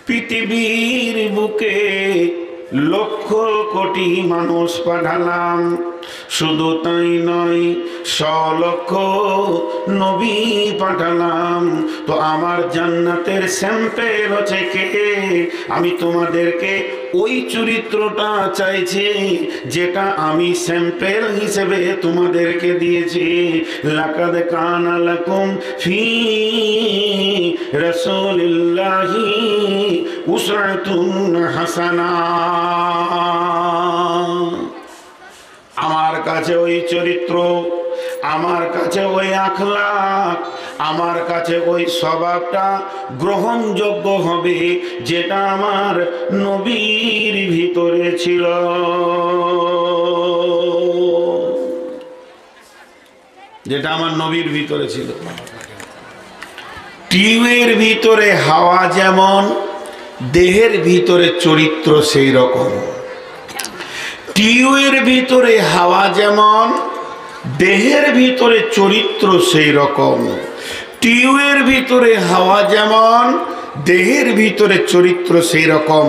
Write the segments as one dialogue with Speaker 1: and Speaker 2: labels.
Speaker 1: পৃথিবীর বুকে লক্ষ কোটি মানুষ পাঠালাম, শুধু তাই নয় লক্ষ নবী পাঠালাম। তো আমার জান্নাতের স্যাম্পেল হচ্ছে কে? আমি তোমাদেরকে ওই চরিত্রটা চাইছি যেটা আমি স্যাম্পেল হিসেবে তোমাদেরকে দিয়েছি। লাকাদ কানা লাকুম ফি রাসূলিল্লাহি উসওয়াতুন হাসানা। আমার কাছে ওই চরিত্র, আমার কাছে ওই আখলাক, আমার কাছে ওই স্বভাবটা গ্রহণযোগ্য হবে যেটা আমার নবীর ভিতরে ছিল। যেটা আমার নবীর ভিতরে ছিল। টিউবের ভিতরে হাওয়া যেমন, দেহের ভিতরে চরিত্র সেই রকম। টিউবের ভিতরে হাওয়া যেমন, দেহের ভিতরে চরিত্র সেই রকম। টিউবের ভিতরে হাওয়া যেমন, দেহের ভিতরে চরিত্র সেই রকম।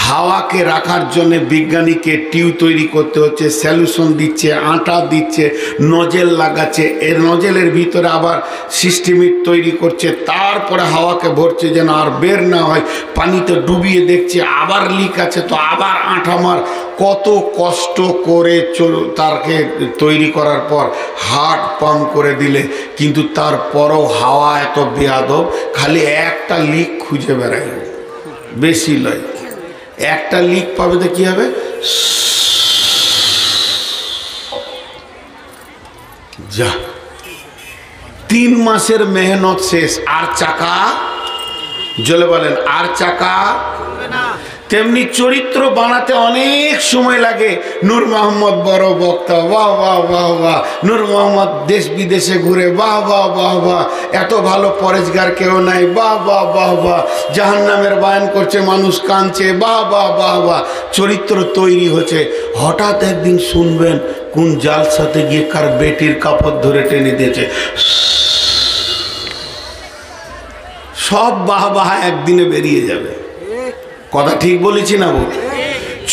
Speaker 1: হাওয়াকে রাখার জন্য বিজ্ঞানীকে টিউব তৈরি করতে হচ্ছে, সলিউশন দিচ্ছে, আটা দিচ্ছে, নজেল লাগাচ্ছে, এর নজেলের ভিতরে আবার সিস্টেমিক তৈরি করছে, তারপরে হাওয়াকে ভরছে যেন আর বের না হয়। পানিতে ডুবিয়ে দেখছে আবার লিক আছে, তো আবার আটা মার। কত কষ্ট করে তারকে তৈরি করার পর হার্ট পাম্প করে দিলে, কিন্তু তারপরও হাওয়া এত বেয়াদব, খালি একটা লিক খুঁজে বেড়ায়, বেশি লয়। একটা লিক পাবে তো কি হবে? যা 3 মাসের মেহনত শেষ, আর চাকা জ্বলে। বলেন আর চাকা। তেমনি চরিত্র বানাতে অনেক সময় লাগে। নূর মোহাম্মদ বড় বক্তা, বাহ বাহ বাহ বাহ। নূর মোহাম্মদ দেশ বিদেশে ঘুরে, বাহ বাহ বাহ বাহ। এত ভালো পরেজগার কেউ নাই, বাহ বাহ বাহ বাহ। জাহান্নামের বয়ান করছে, মানুষ কাঁদছে, বাহ বাহ বাহ বাহ। চরিত্র তৈরি হচ্ছে। হঠাৎ একদিন শুনবেন কোন জালসাতে গিয়ে কার বেটির কাপড় ধরে টেনে দিয়েছে, সব বাহ বাহ একদিনে বেরিয়ে যাবে। কথা ঠিক বলেছি না বল?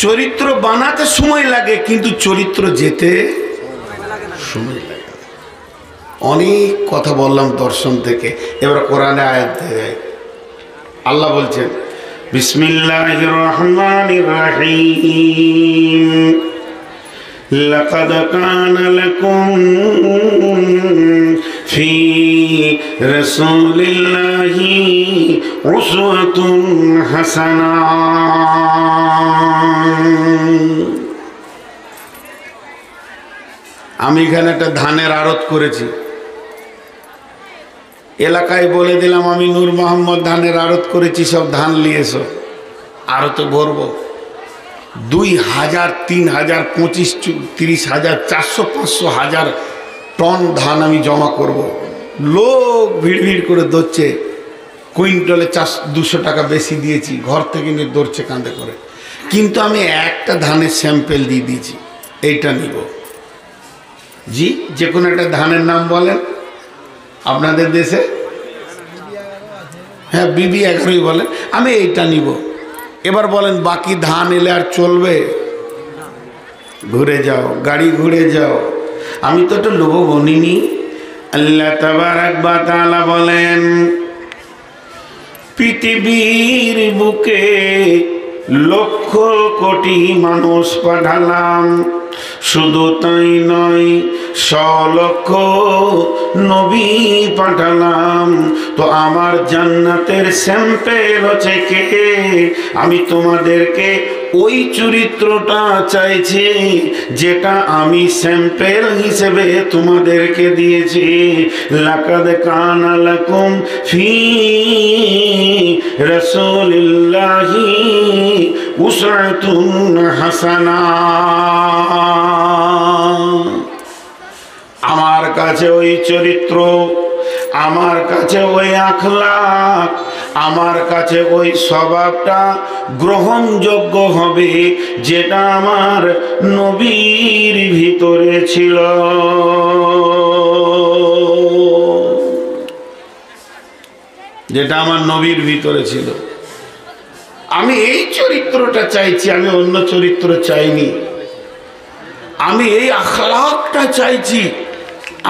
Speaker 1: চরিত্র বানাতে সময় লাগে, কিন্তু চরিত্র যেতে সময় লাগে। অনেক কথা বললাম দর্শন থেকে, এবার কোরআনে আয়াত থেকে। আল্লাহ বলছেন বিসমিল্লাহির রহমানির রহিম, লাকাদ কানা লাকুম ফি রাসূলিল্লাহি উসওয়াতুন হাসানা। আমি এখানে একটা ধানের আড়ত করেছি, এলাকায় বলে দিলাম আমি নূর মোহাম্মদ ধানের আড়ত করেছি, সব ধান নিয়ে এসো, আড়তে ভরবো। 2000, 3000, 25, 30,000, 400, 500, 1000 টন ধান আমি জমা করব। লোক ভিড় ভিড় করে ধরছে, কুইন্টালে 200 টাকা বেশি দিয়েছি, ঘর থেকে নিয়ে ধরছে কাঁধে করে। কিন্তু আমি একটা ধানের স্যাম্পেল দিয়ে দিয়েছি, এইটা নিব। জি, যে কোনো একটা ধানের নাম বলেন আপনাদের দেশে। হ্যাঁ, BB11 বলেন, আমি এইটা নিব। এবার বলেন বাকি ধান এলে আর চলবে? ঘুরে যাও, গাড়ি ঘুরে যাও। আমি তো একটু লোভ বনিনি। আল্লাহ তাবারাক ওয়া তাআলা বলেন পৃথিবীর বুকে লক্ষ কোটি মানুষ পাঠালাম, শুধু তাই নয় লক্ষ নবী পাঠালাম। তো আমার জান্নাতের স্যাম্পেল হচ্ছে কে? আমি তোমাদেরকে ওই চরিত্রটা চাইছি যেটা আমি স্যাম্পেল হিসেবে তোমাদেরকে দিয়েছি। লাকাদ কানা লাকুম ফি রাসূলিল্লাহি উসওয়াতুন হাসানা। আমার কাছে ওই চরিত্র, আমার কাছে ওই আখলাক, আমার কাছে ওই স্বভাবটা গ্রহণযোগ্য হবে যেটা আমার নবীর ভিতরে ছিল। যেটা আমার নবীর ভিতরে ছিল। আমি এই চরিত্রটা চাইছি, আমি অন্য চরিত্র চাইনি। আমি এই আখলাকটা চাইছি।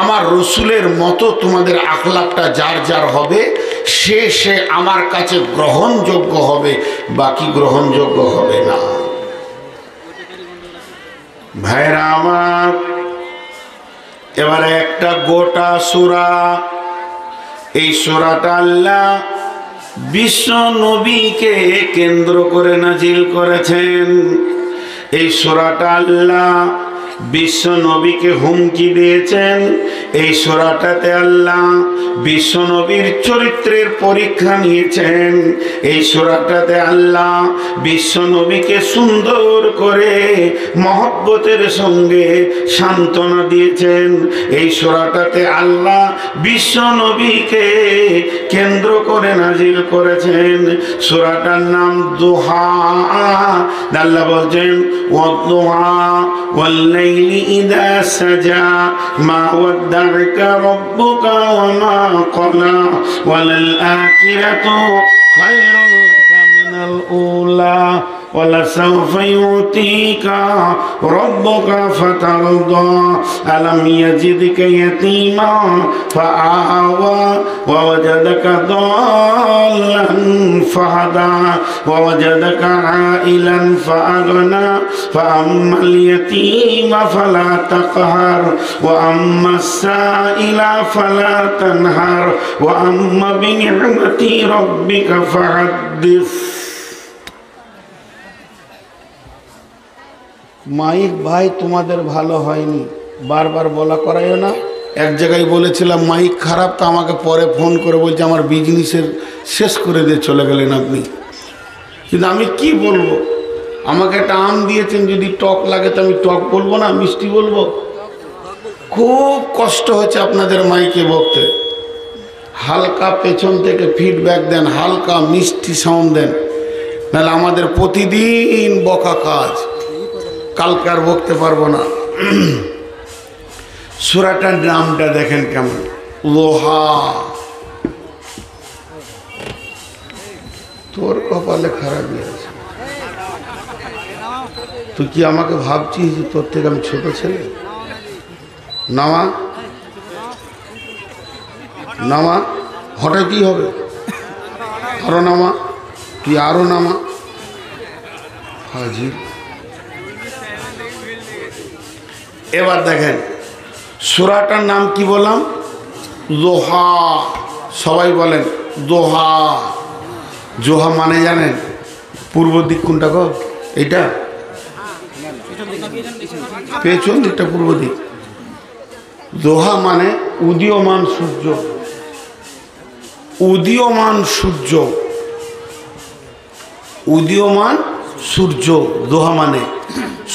Speaker 1: আমার রসুলের মতো তোমাদের আখলাকটা যার যার হবে সে আমার কাছে গ্রহণযোগ্য হবে, বাকি গ্রহণযোগ্য হবে না। ভাইরা আমার, এবারে একটা গোটা সূরা, এই সূরাটা আল্লাহ বিশ্ব নবীকে কেন্দ্র করে নাজিল করেছেন। এই সূরাটা আল্লাহ বিশ্ব নবীকে হুমকি দিয়েছেন। এই সূরাটাতে আল্লাহ বিশ্ব নবীর চরিত্রের পরীক্ষা নিয়েছেন। এই সূরাটাতে আল্লাহ বিশ্ব নবীকে সুন্দর করে মহব্বতের সঙ্গে সান্ত্বনা দিয়েছেন। এই সূরাটাতে আল্লাহ বিশ্ব নবীকে কেন্দ্র করে নাজিল করেছেন। সূরাটার নাম দুহা। আল্লাহ বলছেন ওয়াদ-দুহা ওয়াল-লাইলি ইযা সাজা মা ওয়াদ্দা'আকা রাব্বুকা ওয়া মা ক্বালা ওয়ালাল আখিরাতু খায়রুল লাকা মিনাল উলা ولسوف يعطيك ربك فترضى ألم يجدك يتيما فآوى ووجدك ضالا فهدى ووجدك عائلا فأغنى فأما اليتيم فلا تقهر وأما السائل فلا تنهر وأما بنعمة ربك فحدث। মাইক ভাই তোমাদের ভালো হয়নি, বারবার বলা করাইও না। এক জায়গায় বলেছিলাম মাইক খারাপ, তো আমাকে পরে ফোন করে বলছে আমার বিজনেসের শেষ করে দিয়ে চলে গেলেন আপনি। কিন্তু আমি কি বলবো, আমাকে একটা আম দিয়েছেন, যদি টক লাগে তো আমি টক বলবো না, মিষ্টি বলবো। খুব কষ্ট হচ্ছে আপনাদের মাইকে বলতে। হালকা পেছন থেকে ফিডব্যাক দেন, হালকা মিষ্টি সাউন্ড দেন, নাহলে আমাদের প্রতিদিন বকা কাজ, কালকে আর বকতে পারবো না। সূরাটার নামটা দেখেন কেমন, লোহা। তোর কপালে খারাপ আছে, তুই কি আমাকে ভাবছিস যে তোর থেকে আমি ছোট ছেলে? নামা নামা, হঠাৎ কি হবে? আরো নামা, তুই আরো নামা। হাজির। এবার দেখেন সূরাটার নাম কি বললাম, দোহা। সবাই বলেন দোহা। জোহা মানে জানেন পূর্ব দিক কোনটা গো? এইটা পেছন দিকটা পূর্ব দিক। দোহা মানে উদীয়মান সূর্য। উদীয়মান সূর্য, উদীয়মান সূর্য। দোহা মানে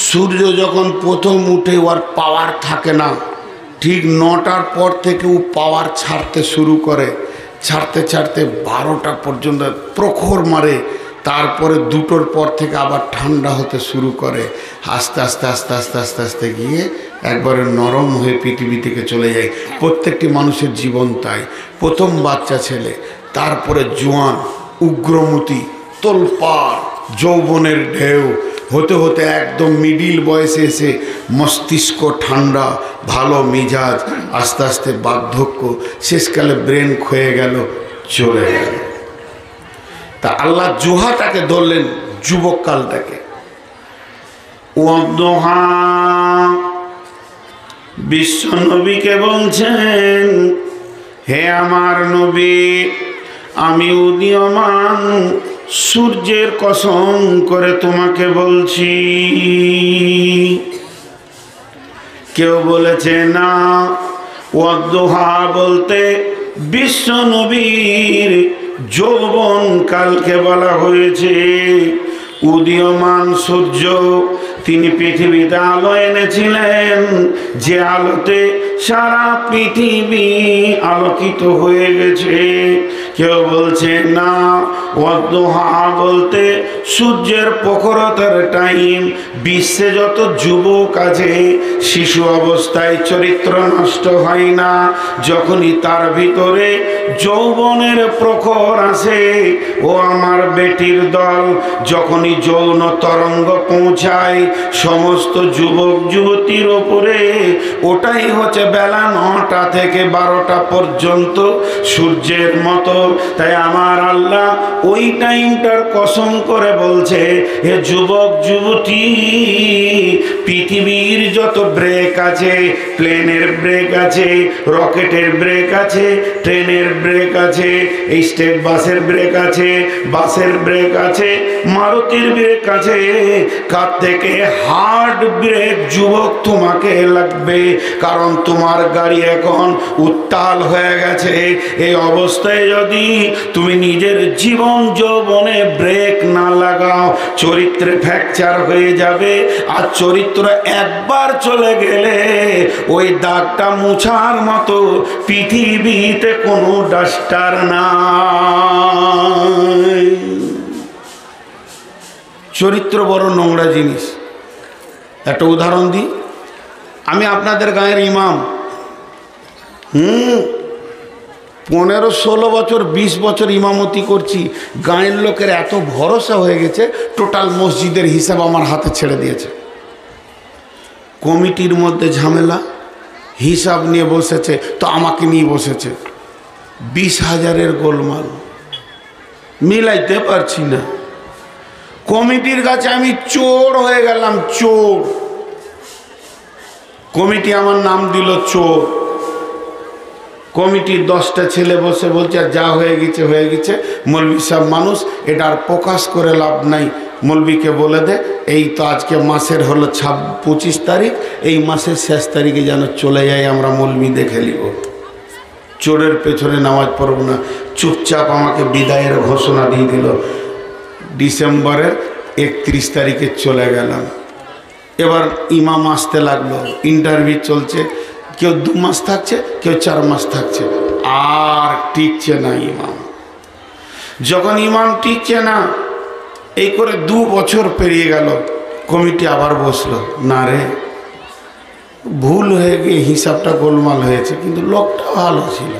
Speaker 1: সূর্য যখন প্রথম উঠে ওর পাওয়ার থাকে না, ঠিক 9টার পর থেকে ও পাওয়ার ছাড়তে শুরু করে, ছাড়তে ছাড়তে 12টা পর্যন্ত প্রখর মারে। তারপরে 2টোর পর থেকে আবার ঠান্ডা হতে শুরু করে, আস্তে আস্তে আস্তে আস্তে আস্তে আস্তে গিয়ে একবারে নরম হয়ে পৃথিবী থেকে চলে যায়। প্রত্যেকটি মানুষের জীবন তাই। প্রথম বাচ্চা ছেলে, তারপরে জোয়ান, উগ্রমতি, তোলপাড়, যৌবনের ঢেউ, হতে হতে একদম মিডিল বয়সে এসে মস্তিষ্ক ঠান্ডা, ভালো মিজাজ, আস্তে আস্তে বার্ধক্য, শেষকালে ব্রেন ক্ষয়ে গেল, চলে গেল। তা আল্লাহ জোহাটাকে ধরলেন, যুবককালটাকে। ওয়াদোহা, বিশ্ব নবীকে বলছেন হে আমার নবী, আমি উদীয়মান সূর্যের কসম করে তোমাকে বলছি। কেউ বলেছে না, ওয়াদোহা বলতে বিশ্ব নবীর যৌবন কালকে বলা হয়েছে। উদীয়মান সূর্য, তিনি পৃথিবীতে আলো এনেছিলেন, যে আলোতে সারা পৃথিবী আলোকিত হয়ে গেছে। কেউ বলছে না, ওয়াদ্দুহা বলতে সূর্যের প্রখরতার টাইম। বিশ্বে যত যুবক আছে শিশু অবস্থায় চরিত্র নষ্ট হয় না, যখনই তার ভিতরে যৌবনের প্রখর আসে, ও আমার বেটির দল, যখনই যৌন তরঙ্গ পৌঁছায় সমস্ত যুবক যুবতীর ওপরে, ওটাই হচ্ছে বেলা 9টা থেকে 12টা পর্যন্ত সূর্যের মতো। তাই আমার আল্লাহ ওই টাইমটার কসম করে বলছে, হে যুবক যুবতী, পৃথিবীর যত ব্রেক আছে, প্লেনের ব্রেক আছে, রকেটের ব্রেক আছে, ট্রেনের ব্রেক আছে, স্টেট বাসের ব্রেক আছে, বাসের ব্রেক আছে, মারুতির ব্রেক আছে, কার থেকে হার্ড ব্রেক যুবক তোমাকে লাগবে, কারণ তোমার গাড়ি এখন উত্তাল হয়ে গেছে। এই অবস্থায় যদি তুমি নিজের জীবন যৌবনে ব্রেক না লাগাও, চরিত্রে ফ্র্যাকচার হয়ে যাবে। আর চরিত্র একবার চলে গেলে ওই দাগটা মুছার মতো পৃথিবীতে কোনো ডাস্টার নাই। চরিত্র বড় নোংরা জিনিস। একটা উদাহরণ দিই, আমি আপনাদের গাঁয়ের ইমাম, 15-16 বছর 20 বছর ইমামতি করছি। গাঁয়ের লোকের এত ভরসা হয়ে গেছে, টোটাল মসজিদের হিসাব আমার হাতে ছেড়ে দিয়েছে। কমিটির মধ্যে ঝামেলা, হিসাব নিয়ে বসেছে, তো আমাকে নিয়ে বসেছে। 20,000-এর গোলমাল, মিলাইতে পারছি না। কমিটির কাছে আমি চোর হয়ে গেলাম, চোর। কমিটি আমার নাম দিল চোর। কমিটির 10টা ছেলে বসে বলছে, আর যা হয়ে গেছে হয়ে গেছে, মৌলভী সাহেব মানুষ, এটা আর প্রকাশ করে লাভ নাই। মৌলভীকে বলে দে, এই তো আজকে মাসের হলো 25 তারিখ, এই মাসের শেষ তারিখে যেন চলে যায়, আমরা মৌলভী দেখে নিব। চোরের পেছনে নামাজ পড়ব না। চুপচাপ আমাকে বিদায়ের ঘোষণা দিয়ে দিল। ডিসেম্বরের 31 তারিখে চলে গেলাম। এবার ইমাম আসতে লাগলো, ইন্টারভিউ চলছে, কেউ 2 মাস থাকছে, কেউ 4 মাস থাকছে, আর টিকছে না ইমাম। যখন ইমাম টিকছে না, এই করে 2 বছর পেরিয়ে গেল, কমিটি আবার বসলো, না রে ভুল হয়ে গিয়ে হিসাবটা গোলমাল হয়েছে, কিন্তু লোকটা ভালো ছিল,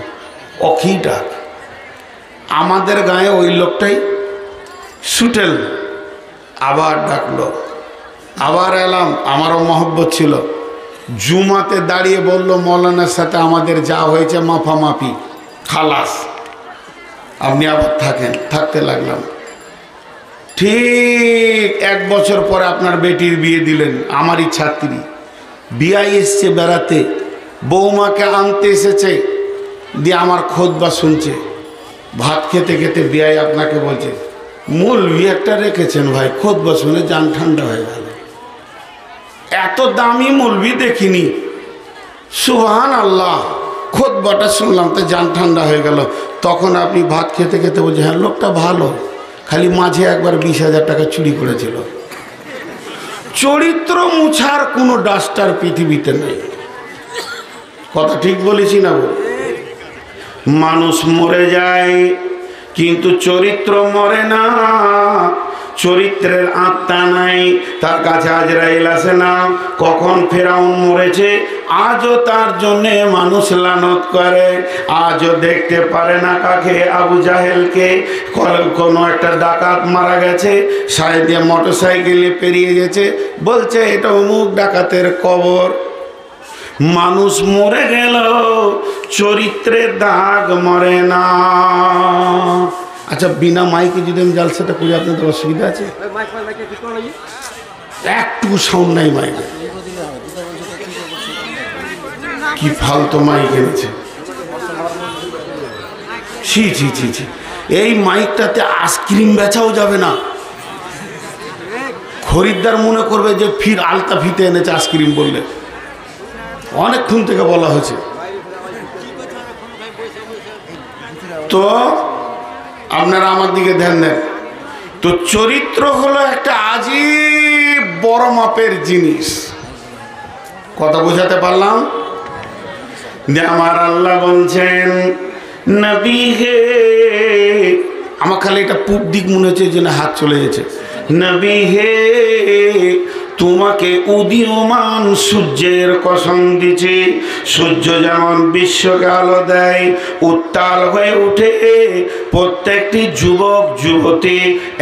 Speaker 1: অখিটা। আমাদের গায়ে ওই লোকটাই সুটেল। আবার ডাকলো, আবার এলাম, আমারও মহব্বত ছিল। জুমাতে দাঁড়িয়ে বলল, মৌলানার সাথে আমাদের যা হয়েছে মাফামাফি, খালাস, আপনি আবার থাকেন। থাকতে লাগলাম। ঠিক 1 বছর পরে আপনার বেটির বিয়ে দিলেন, আমারই ছাত্রী। বিয়াই এসছে বেড়াতে, বৌমাকে আনতে এসেছে, দিয়ে আমার খোদবা শুনছে। ভাত খেতে খেতে বিয়াই আপনাকে বলছে, মৌলভী একটা রেখেছেন ভাই, খোদবা শুনে জান ঠান্ডা হয়ে গেল। এত দামি মৌলভী দেখিনি, সুবহান আল্লাহ। খোদবাটা শুনলাম তো জান ঠান্ডা হয়ে গেল। তখন আপনি ভাত খেতে খেতে বলছে, হ্যাঁ লোকটা ভালো, খালি মাঝে একবার 20,000 টাকা চুরি করেছিল। চরিত্র মুছার কোনো ডাস্টার পৃথিবীতে নেই। কথা ঠিক বলেছি না? মানুষ মরে যায়, কিন্তু চরিত্র মরে না। চরিত্রের আত্মা নাই, তার কাছে আজরাইল আসে না। কখন ফেরাউন মরেছে, আজও তার জন্যে মানুষ লানত করে। আজও দেখতে পারে না কাকে, আবু জাহেলকে। কোনো একটা ডাকাত মারা গেছে, সাইড দিয়ে মোটরসাইকেলে পেরিয়ে গেছে, বলছে এটা অমুক ডাকাতের কবর। মানুষ মরে গেল, চরিত্রের দাগ মরে না। আচ্ছা, বিনা মাইকে যদি আমি জালসাটা করি, আপনাদের অসুবিধা আছে? একটু সাউন্ড নাই মাইকে। কি ফালতু মাইক এনেছে! ছি ছি ছি ছি, এই মাইকটাতে আইসক্রিম বেচাও যাবে না। খরিদ্দার মনে করবে যে ফির আলতা ফিতে এনেছে আইসক্রিম বললে। অনেকক্ষণ থেকে বলা হয়েছে। তো আপনারা আমার দিকে ধ্যান দেন। তো চরিত্র হলো একটা আজীব বড় মাপের জিনিস। কথা বোঝাতে পারলাম? যে আমার আল্লাহ বলছেন নবী হে, আমার খালি এটা পূব দিক মনে হচ্ছে, যেন হাত চলে গেছে। নবী হে, তোমাকে উদীয়মান সূর্যের কসম দিছে, সূর্য যেমন বিশ্বকে আলো দেয়, উত্তাল হয়ে উঠে, প্রত্যেকটি যুবক যুবতী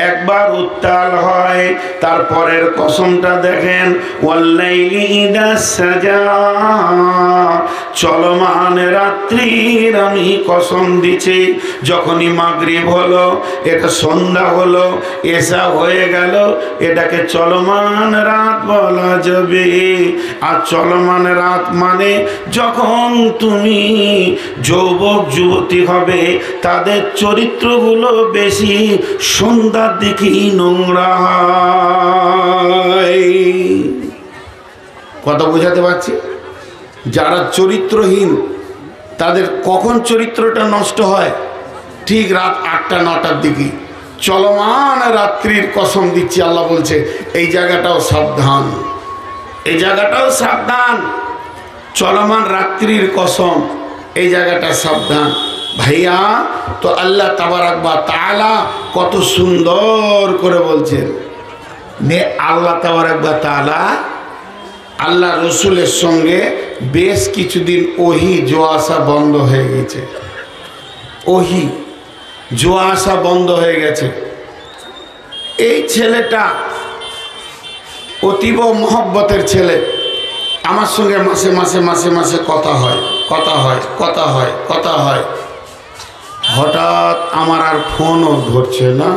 Speaker 1: একবার উত্তাল হয়। তারপরের কসমটা দেখেন, ওয়াল্লাইলি ইযা সাজা, চলমান রাত্রির আমি কসম দিছি। যখনই মাগরিব হলো, এটা সন্ধ্যা হলো, এশা হয়ে গেল, এটাকে চলমান রাত বলা যাবে। আর চলমান রাত মানে যখন তুমি যুবক যুবতী হবে, তাদের চরিত্রগুলো বেশি সন্ধ্যার দিকেই নোংরা হয়। কথা বোঝাতে পারছি? যারা চরিত্রহীন তাদের কখন চরিত্রটা নষ্ট হয়? ঠিক রাত 8টা 9টার দিকে। চলমান রাত্রির কসম দিচ্ছি, আল্লাহ বলছে এই জায়গাটাও সাবধান, এই জায়গাটাও সাবধান। চলমান রাত্রির কসম, এই জায়গাটা সাবধান। ভাইয়া, তো আল্লাহ তাবারাক ওয়া তাআলা কত সুন্দর করে বলছেন। আল্লাহ তাবারাক ওয়া তাআলা আল্লাহ রসুলের সঙ্গে বেশ কিছুদিন ওহি জোয়া আসা বন্ধ হয়ে গেছে। ওহি জোয়া আসা বন্ধ হয়ে গেছে। এই ছেলেটা অতীব মহব্বতের ছেলে, আমার সঙ্গে মাসে মাসে মাসে মাসে কথা হয়, কথা হয়, কথা হয়, কথা হয়। হঠাৎ আমার আর ফোনও ধরছে না,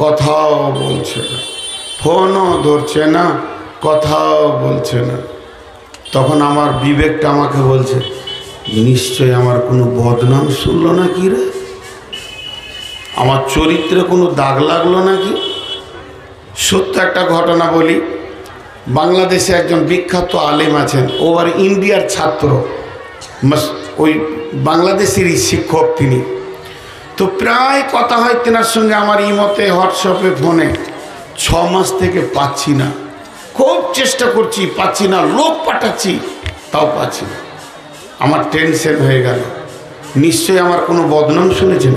Speaker 1: কথাও বলছে না, ফোনও ধরছে না, কথাও বলছে না। তখন আমার বিবেকটা আমাকে বলছে, নিশ্চয় আমার কোনো বদনাম শুনলো নাকি রে, আমার চরিত্রে কোনো দাগ লাগলো নাকি। সত্য একটা ঘটনা বলি। বাংলাদেশে একজন বিখ্যাত আলেম আছেন, ও আর ইন্ডিয়ার ছাত্র, ওই বাংলাদেশেরই শিক্ষক তিনি। তো প্রায় কথা হয় তেনার সঙ্গে আমার ইমতে, হোয়াটসঅ্যাপে, ফোনে। 6 মাস থেকে পাচ্ছি না, খুব চেষ্টা করছি, পাচ্ছি না, লোক পাঠাচ্ছি, তাও পাচ্ছি না। আমার টেনশন হয়ে গেল, নিশ্চয়ই আমার কোনো বদনাম শুনেছেন।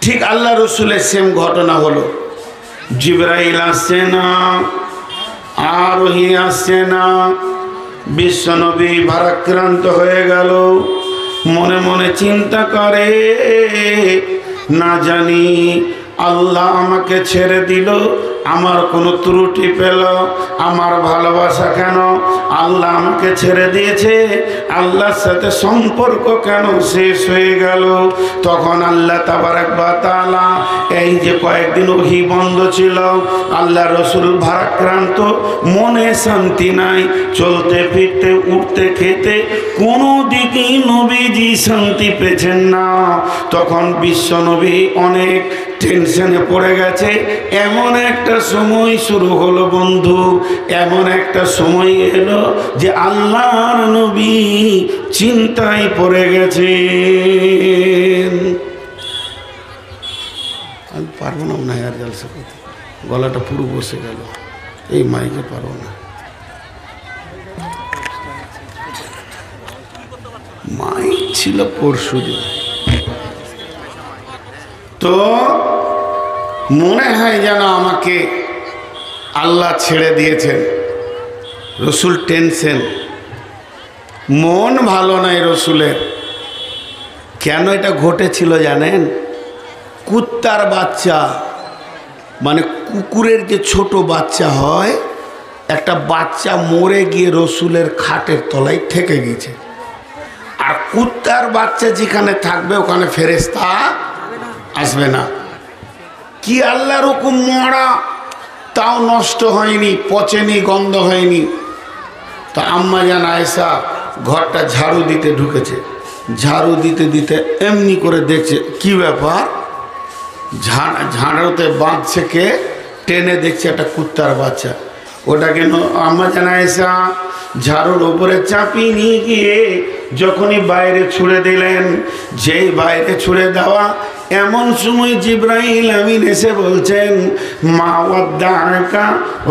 Speaker 1: ঠিক আল্লাহ রসুলের সেম ঘটনা হলো। জিবরাইল আসছে না, আরোহী আসছে না, বিশ্বনবী ভারাক্রান্ত হয়ে গেল। মনে মনে চিন্তা করে, না জানি আল্লাহ আমাকে ছেড়ে দিল, আমার কোনো ত্রুটি পেল, আমার ভালোবাসা কেন আল্লাহ আমাকে ছেড়ে দিয়েছে, আল্লাহর সাথে সম্পর্ক কেন শেষ হয়ে গেল। তখন আল্লাহ তাবারাক ওয়া তাআলা, এই যে কয়েকদিন ওহী বন্ধ ছিল, আল্লাহ রসুল ভারাক্রান্ত, মনে শান্তি নাই, চলতে ফিরতে উঠতে খেতে কোনো দিকেই নবীজি শান্তি পেয়েছেন না। তখন বিশ্বনবী অনেক টেনশনে পড়ে গেছে। এমন একটা সময় শুরু হলো বন্ধু, এমন একটা সময় এলো যে আল্লাহর নবী চিন্তায় পড়ে গেছে। আমি পারবো না মনে হয় আর জলসা করতে, গলাটা পুরো বসে গেল, এই মাইকে পারবো না। মাইক ছিল পরশুদিন, তো মনে হয় যেন আমাকে আল্লাহ ছেড়ে দিয়েছেন। রসুল টেনশন, মন ভালো নাই রসুলের। কেন এটা ঘটেছিল জানেন? কুত্তার বাচ্চা, মানে কুকুরের যে ছোট বাচ্চা হয়, একটা বাচ্চা মরে গিয়ে রসুলের খাটের তলায় থেকে গেছে। আর কুত্তার বাচ্চা যেখানে থাকবে ওখানে ফেরেশতা আসবে না। কি আল্লাহর হুকুম, মরা তাও নষ্ট হয়নি, পচেনি, গন্ধ হয়নি। তো আম্মা জান আয়েশা ঘরটা ঝাড়ু দিতে ঢুকেছে, ঝাড়ু দিতে দিতে এমনি করে দেখছে কি ব্যাপার, ঝাড়ুতে বাঁধছে কে, টেনে দেখছে একটা কুত্তার বাচ্চা। ওটাকে আম্মা জান আয়েশা ঝাড়ুর উপরে চাপিয়ে নিয়ে গিয়ে যখনই বাইরে ছুঁড়ে দিলেন, যেই বাইরে ছুঁড়ে দেওয়া, এমন সময় জিবরাইল আমিন এসে বলছেন, মা ওয়াদ্দাআকা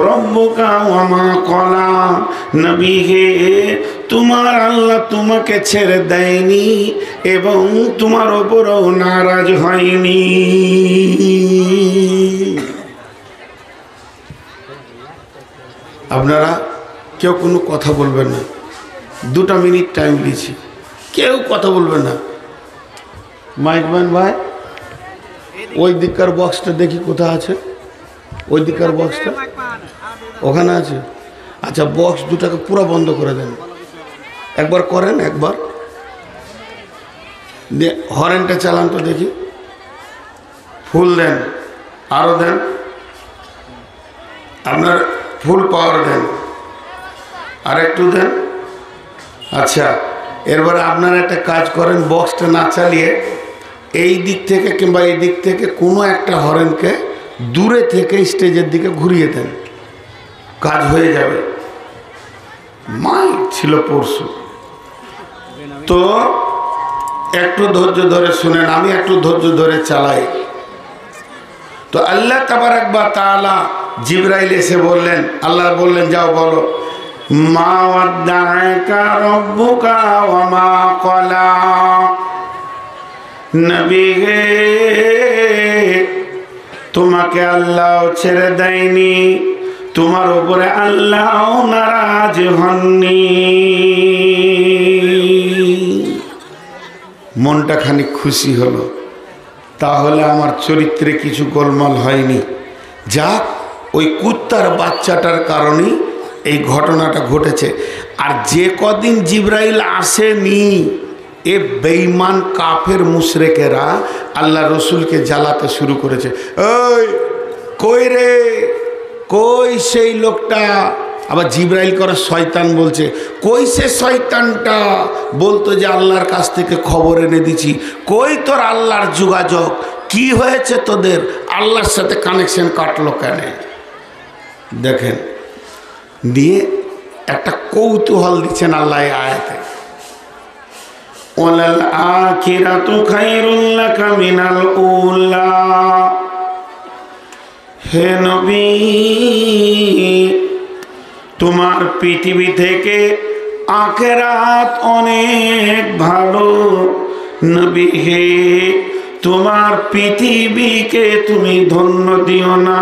Speaker 1: রব্বুকা ওয়া মা ক্বালা, নবী হে তোমার আল্লাহ তোমাকে ছেড়ে দেয়নি এবং তোমার ওপরও নারাজ হয়নি। আপনারা কেউ কোনো কথা বলবেন না, 2 মিনিট টাইম দিয়েছি, কেউ কথা বলবেন না। মাইকম্যান ভাই, ওই দিককার বক্সটা দেখি কোথায় আছে, ওই দিককার বক্সটা ওখানে আছে। আচ্ছা, বক্স 2টাকে পুরো বন্ধ করে দেন, একবার করেন, একবার হরেনটা চালান তো দেখি, ফুল দেন, আরো দেন, আপনার ফুল পাওয়ার দেন, আর একটু দেন। আচ্ছা, এরপরে আপনারা একটা কাজ করেন, বক্সটা না চালিয়ে এই দিক থেকে কিংবা এই দিক থেকে কোনো একটা হরেনকে দূরে থেকে স্টেজের দিকে ঘুরিয়ে দেন, কাজ হয়ে যাবে। মাইক ছিল পরশু, তো একটু ধৈর্য ধরে শুনেন, আমি একটু ধৈর্য ধরে চালাই। তো আল্লাহ তাবারাক ওয়া তাআলা জিবরাইল এসে বললেন, আল্লাহ বললেন যাও বলো, মা ওয়াদ্দাআকা রাব্বুকা ওয়া মা ক্বালা। নবী হে, তোমাকে আল্লাহ ছেড়ে দেয়নি, তোমার উপরে আল্লাহ নারাজ হননি। মনটা খানিক খুশি হলো, তাহলে আমার চরিত্রে কিছু গোলমাল হয়নি। যাক, ওই কুত্তার বাচ্চাটার কারণেই এই ঘটনাটা ঘটেছে। আর যে কদিন জিবরাইল আসেনি, এ বেঈমান কাফের মুশরিকেরা আল্লাহ রসুলকে জ্বালাতে শুরু করেছে। ওই কই রে, কই সেই লোকটা? আবার জিবরাইল করে শয়তান বলছে, কই সে শয়তানটা বলতো যে আল্লাহর কাছ থেকে খবর এনে দিছি, কই তোর আল্লাহর যোগাযোগ, কি হয়েছে তোদের, আল্লাহর সাথে কানেকশন কাটলো কেন? দেখেন, দিয়ে একটা কৌতূহল দিচ্ছেন আল্লাহ আয়াতে, ওয়ালাল আখিরাতু খায়রুল লাকা মিনাল উলা। হে নবী, তোমার পৃথিবী থেকে আখিরাত অনেক ভালো। নবী হে, তোমার পৃথিবীকে তুমি ধন্য দিও না,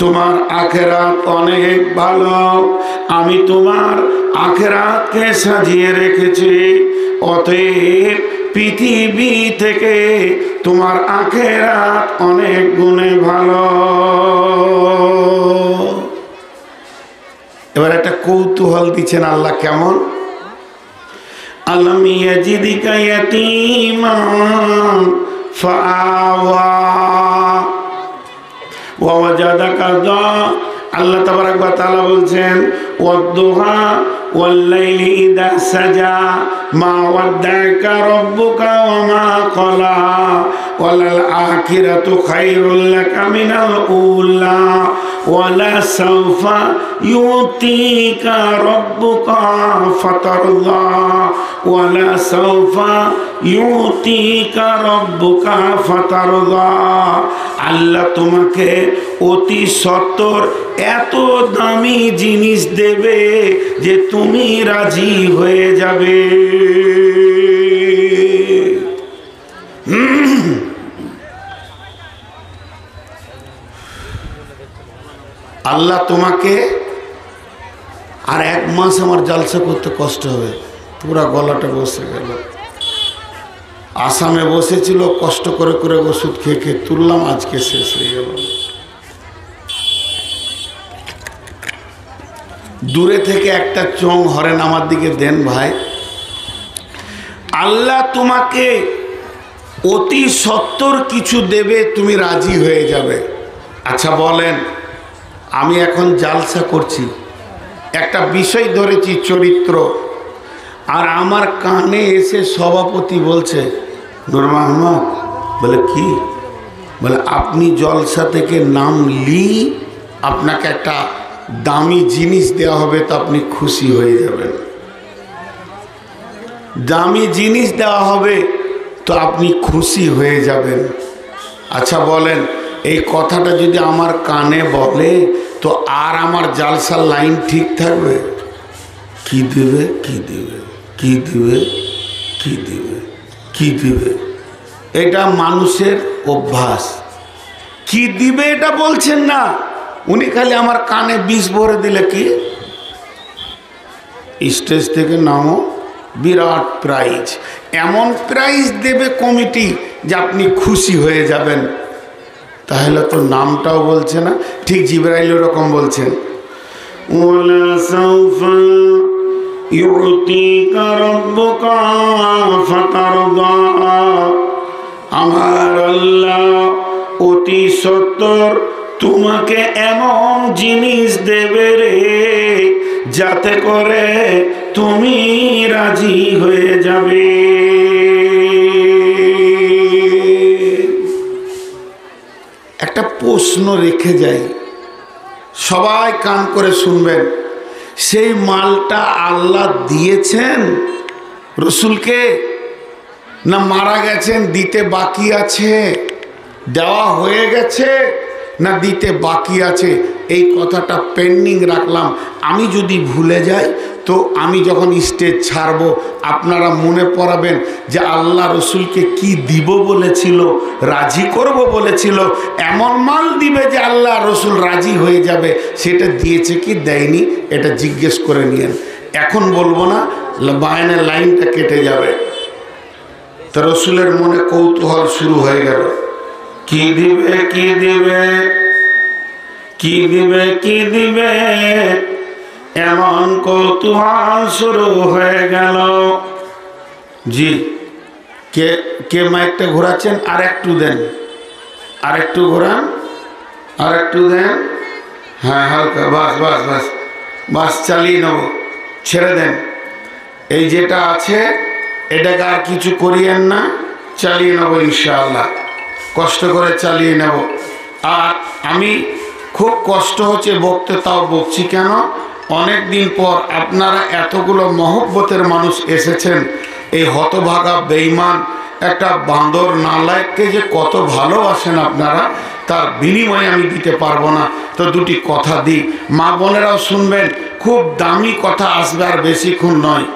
Speaker 1: তোমার আখিরাত অনেক ভালো। আমি তোমার আখিরাতকে সাজিয়ে রেখেছি, অতএব পৃথিবী থেকে তোমার আখিরাত অনেক গুণে ভালো। এবার একটা কৌতূহল দিচ্ছেন আল্লাহ, কেমন? আলাম ইয়াজিদিকা ইয়াতীমান ফাআওয়া ওয়া ওয়াজাদাকা যা। আল্লাহ তাবারাক ওয়া তাআলা বলছেন, ওয়াদ-দুহা ওয়াল-লাইলি ইযা সাজা মা ওয়াদ্দা'আকা রাব্বুকা ওয়া মা ক্বালা ওয়ালাল আখিরাতু খায়রুল লাকা মিনাল উলা ওয়ালা সাওফা ইউতিকা রাব্বুকা ফাতারদা ওয়ালা সাওফা ইউতিকা রাব্বুকা ফাতারদা। আল্লাহ তোমাকে অতি সত্বর এত দামি জিনিস দেবে যে তুমি রাজি হয়ে যাবে। আল্লাহ তোমাকে, আর 1 মাস আমার জালসা করতে কষ্ট হবে, পুরা গলাটা বসে গেল। আসামে বসেছিল, কষ্ট করে করে ওষুধ খেয়ে খেয়ে তুললাম, আজকে শেষ হয়ে গেল। দূরে থেকে একটা চোং হরেন আমার দিকে দেন ভাই। আল্লাহ তোমাকে অতি সত্বর কিছু দেবে, তুমি রাজি হয়ে যাবে। আচ্ছা বলেন, আমি এখন জালসা করছি, একটা বিষয় ধরেছি চরিত্র, আর আমার কানে এসে সভাপতি বলছে, নূর মাহমুদ, বলে কি? বলে আপনি জলসা থেকে নামলি আপনাকে একটা দামি জিনিস দেওয়া হবে, তো আপনি খুশি হয়ে যাবেন। দামি জিনিস দেওয়া হবে তো আপনি খুশি হয়ে যাবেন। আচ্ছা বলেন, এই কথাটা যদি আমার কানে বলে তো আর আমার জালসার লাইন ঠিক থাকবে? কি দিবে, কি দিবে, কি দিবে, কি দিবে, কি দিবে, এটা মানুষের অভ্যাস। কি দিবে এটা বলছেন না, উনি খালি আমার কানে বিষ ভরে দিলে কি, স্টেজ থেকে নামো, বিরাট প্রাইজ, এমন প্রাইজ দেবে কমিটি যে আপনি খুশি হয়ে যাবেন। তাহলে তো নামটাও বলছে না, ঠিক জিবরাইল এরকম বলছেন, ওয়ালা সাউফা ইউতিকা রাব্বুকা ফাতারদা, আমার আল্লাহ অতি সত্বর তোমাকে এমন জিনিস দেবে রে যাতে করে তুমি রাজি হয়ে যাবে। একটা প্রশ্ন রেখে যাই, সবাই কান করে শুনবেন, সেই মালটা আল্লাহ দিয়েছেন রসুলকে, না মারা গেছেন দিতে বাকি আছে, দেওয়া হয়ে গেছে না দিতে বাকি আছে, এই কথাটা পেন্ডিং রাখলাম। আমি যদি ভুলে যাই তো আমি যখন স্টেজ ছাড়ব আপনারা মনে পড়াবেন যে আল্লাহ রসুলকে কি দিব বলেছিল, রাজি করব বলেছিল, এমন মাল দিবে যে আল্লাহ রসুল রাজি হয়ে যাবে, সেটা দিয়েছে কি দেয়নি এটা জিজ্ঞেস করে নিয়েন। এখন বলবো না, বায়নের লাইনটা কেটে যাবে। তো রসুলের মনে কৌতূহল শুরু হয়ে গেল, কি দিবে, কি দিবে, কি দিবে, কি দিবে, এমন কৌতূহল শুরু হয়ে গেল। জি, কে কে মাইকটা ঘোরাচ্ছেন, আর একটু দেন, আর একটু ঘোরান, আর একটু দেন, হ্যাঁ হালকা, বাস বাস বাস বাস, চালিয়ে নেব, ছেড়ে দেন। এই যেটা আছে এটাকে আর কিছু করিয়েন না, চালিয়ে নেব ইনশাআল্লাহ, কষ্ট করে চালিয়ে নেব। আর আমি খুব কষ্ট হচ্ছে বকতে, তাও বকছি কেন, অনেক দিন পর আপনারা এতগুলো মহব্বতের মানুষ এসেছেন, এই হতভাগা বেঈমান একটা বান্দর নালায়ককে যে কত ভালোবাসেন আপনারা, তার বিনিময়ে আমি দিতে পারবো না। তো দুটি কথা দিই, মা বোনেরাও শুনবেন, খুব দামি কথা আসবে, আর বেশিক্ষণ নয়।